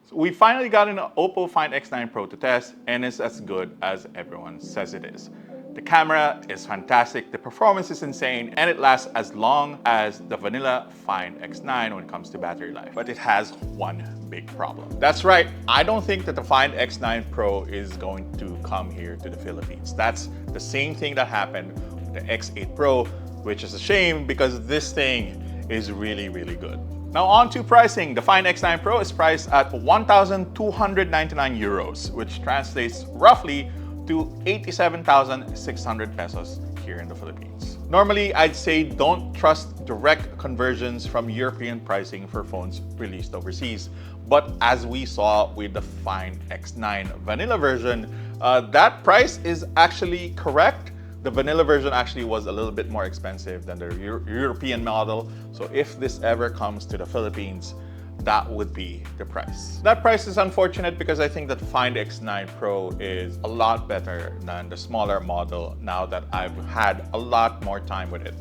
So we finally got an OPPO Find X9 Pro to test, and it's as good as everyone says it is. The camera is fantastic, the performance is insane, and it lasts as long as the vanilla Find X9 when it comes to battery life. But it has one big problem. That's right, I don't think that the Find X9 Pro is going to come here to the Philippines. That's the same thing that happened with the X8 Pro, which is a shame because this thing is really, really good. Now on to pricing. The Find X9 Pro is priced at 1,299 euros, which translates roughly to 87,600 pesos here in the Philippines. Normally, I'd say don't trust direct conversions from European pricing for phones released overseas. But as we saw with the Find X9 vanilla version, that price is actually correct. The vanilla version actually was a little bit more expensive than the European model. So if this ever comes to the Philippines, that would be the price. That price is unfortunate because I think that Find X9 Pro is a lot better than the smaller model now that I've had a lot more time with it.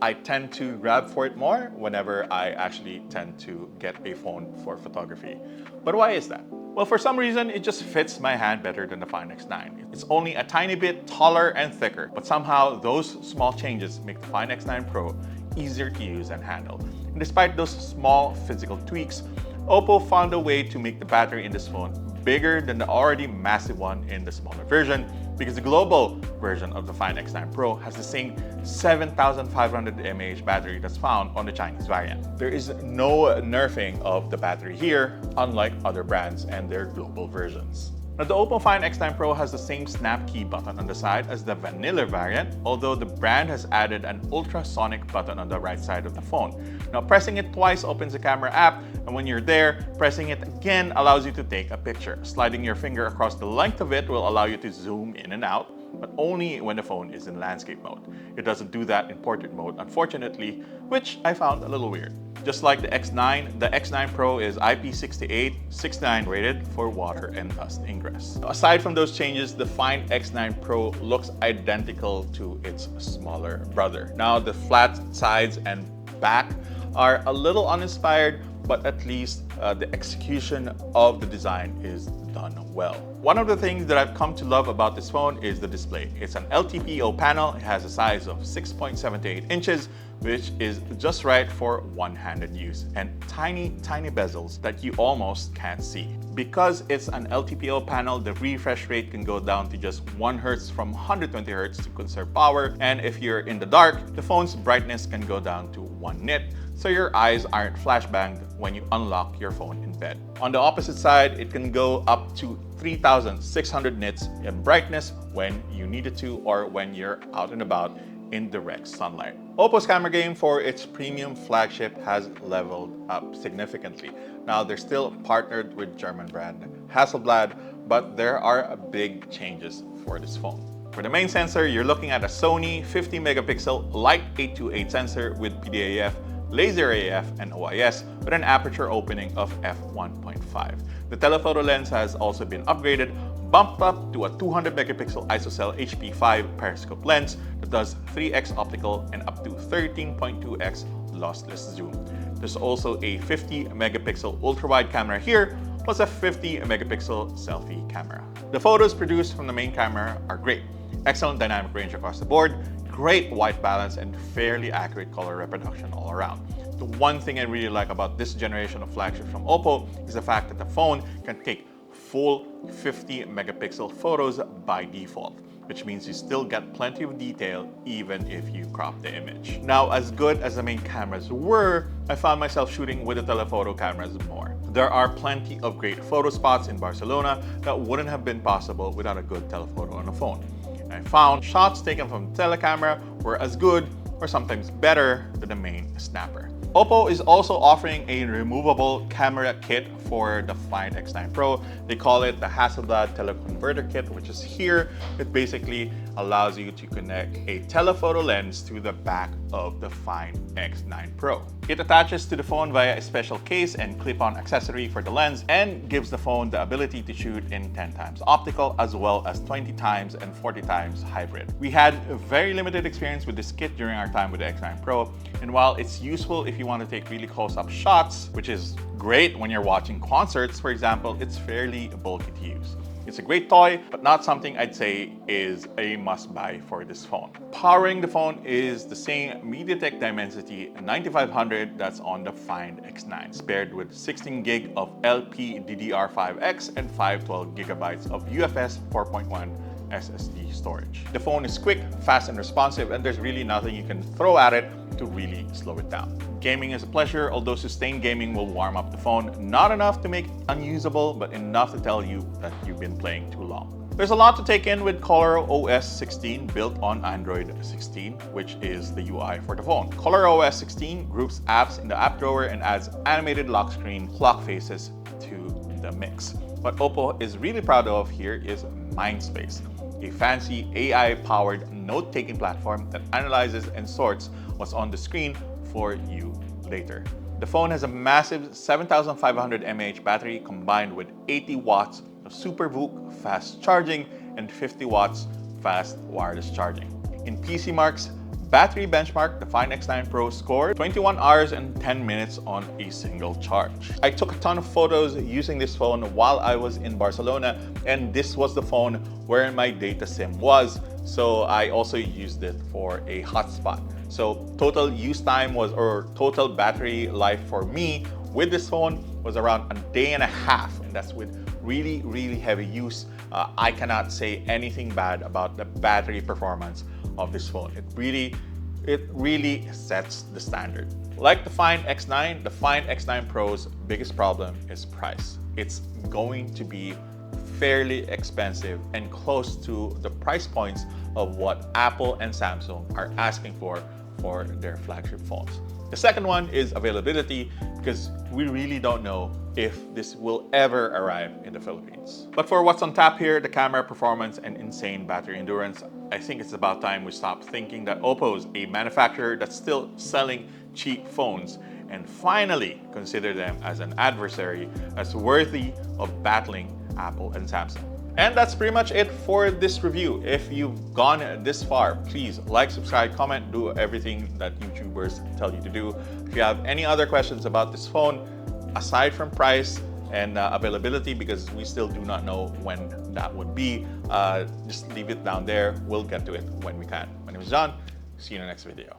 I tend to grab for it more whenever I actually tend to get a phone for photography. But why is that? Well, for some reason, it just fits my hand better than the Find X9. It's only a tiny bit taller and thicker, but somehow those small changes make the Find X9 Pro easier to use and handle. And despite those small physical tweaks, OPPO found a way to make the battery in this phone bigger than the already massive one in the smaller version, because the global version of the Find X9 Pro has the same 7,500 mAh battery that's found on the Chinese variant. There is no nerfing of the battery here, unlike other brands and their global versions. Now, the OPPO Find X9 Pro has the same snap key button on the side as the vanilla variant, although the brand has added an ultrasonic button on the right side of the phone. Now, pressing it twice opens the camera app, and when you're there, pressing it again allows you to take a picture. Sliding your finger across the length of it will allow you to zoom in and out, but only when the phone is in landscape mode. It doesn't do that in portrait mode, unfortunately, which I found a little weird. Just like the X9, the X9 Pro is IP68-69 rated for water and dust ingress. Aside from those changes, the Find X9 Pro looks identical to its smaller brother. Now, the flat sides and back are a little uninspired, but at least the execution of the design is done well. One of the things that I've come to love about this phone is the display. It's an LTPO panel. It has a size of 6.78 inches, which is just right for one-handed use, and tiny bezels that you almost can't see. Because it's an LTPO panel, the refresh rate can go down to just 1 Hz from 120 Hz to conserve power. And if you're in the dark, the phone's brightness can go down to 1 nit, so your eyes aren't flashbanged when you unlock your phone in bed. On the opposite side, it can go up to 3,600 nits in brightness when you need it to or when you're out and about in direct sunlight. OPPO's camera game for its premium flagship has leveled up significantly. Now, they're still partnered with German brand Hasselblad, but there are big changes for this phone. For the main sensor, you're looking at a Sony 50 megapixel Light 828 sensor with PDAF, laser AF, and OIS with an aperture opening of f1.5. The telephoto lens has also been upgraded, bumped up to a 200 megapixel ISOCELL HP5 periscope lens that does 3x optical and up to 13.2x lossless zoom. There's also a 50 megapixel ultra-wide camera here, plus a 50 megapixel selfie camera. The photos produced from the main camera are great. Excellent dynamic range across the board, great white balance, and fairly accurate color reproduction all around. The one thing I really like about this generation of flagship from OPPO is the fact that the phone can take full 50 megapixel photos by default, which means you still get plenty of detail even if you crop the image. Now, as good as the main cameras were, I found myself shooting with the telephoto cameras more. There are plenty of great photo spots in Barcelona that wouldn't have been possible without a good telephoto on a phone. I found shots taken from the telecamera were as good or sometimes better than the main snapper. OPPO is also offering a removable camera kit for the Find X9 Pro. They call it the Hasselblad Teleconverter Kit, which is here. It basically allows you to connect a telephoto lens to the back of the Find X9 Pro. It attaches to the phone via a special case and clip-on accessory for the lens and gives the phone the ability to shoot in 10 times optical as well as 20 times and 40 times hybrid. We had a very limited experience with this kit during our time with the X9 Pro, and while it's useful if you want to take really close-up shots, which is great when you're watching concerts, for example, it's fairly bulky to use. It's a great toy, but not something I'd say is a must-buy for this phone. Powering the phone is the same MediaTek Dimensity 9500 that's on the Find X9, paired with 16 gig of LPDDR5X and 512 gigabytes of UFS 4.1 SSD storage. The phone is quick, fast, and responsive, and there's really nothing you can throw at it to really slow it down. Gaming is a pleasure, although sustained gaming will warm up the phone. Not enough to make it unusable, but enough to tell you that you've been playing too long. There's a lot to take in with ColorOS 16 built on Android 16, which is the UI for the phone. ColorOS 16 groups apps in the app drawer and adds animated lock screen clock faces to the mix. What OPPO is really proud of here is Mindspace, a fancy AI-powered note-taking platform that analyzes and sorts what's on the screen for you later. The phone has a massive 7500 mAh battery combined with 80 watts of Super VOOC fast charging and 50 watts fast wireless charging. In PC Mark's battery benchmark, the Find X9 Pro scored 21 hours and 10 minutes on a single charge. I took a ton of photos using this phone while I was in Barcelona, and this was the phone where my data SIM was, so I also used it for a hotspot. So total use time or total battery life for me with this phone was around a day and a half, and that's with really heavy use. I cannot say anything bad about the battery performance of this phone. It really sets the standard. Like the Find X9, the Find X9 Pro's biggest problem is price. It's going to be fairly expensive and close to the price points of what Apple and Samsung are asking for their flagship phones. The second one is availability, because we really don't know if this will ever arrive in the Philippines. But for what's on tap here, the camera performance and insane battery endurance, I think it's about time we stop thinking that OPPO is a manufacturer that's still selling cheap phones and finally consider them as an adversary that's worthy of battling Apple and Samsung. And that's pretty much it for this review. If you've gone this far, please like, subscribe, comment, do everything that YouTubers tell you to do. If you have any other questions about this phone, aside from price and availability, because we still do not know when that would be, just leave it down there. We'll get to it when we can. My name is John. See you in the next video.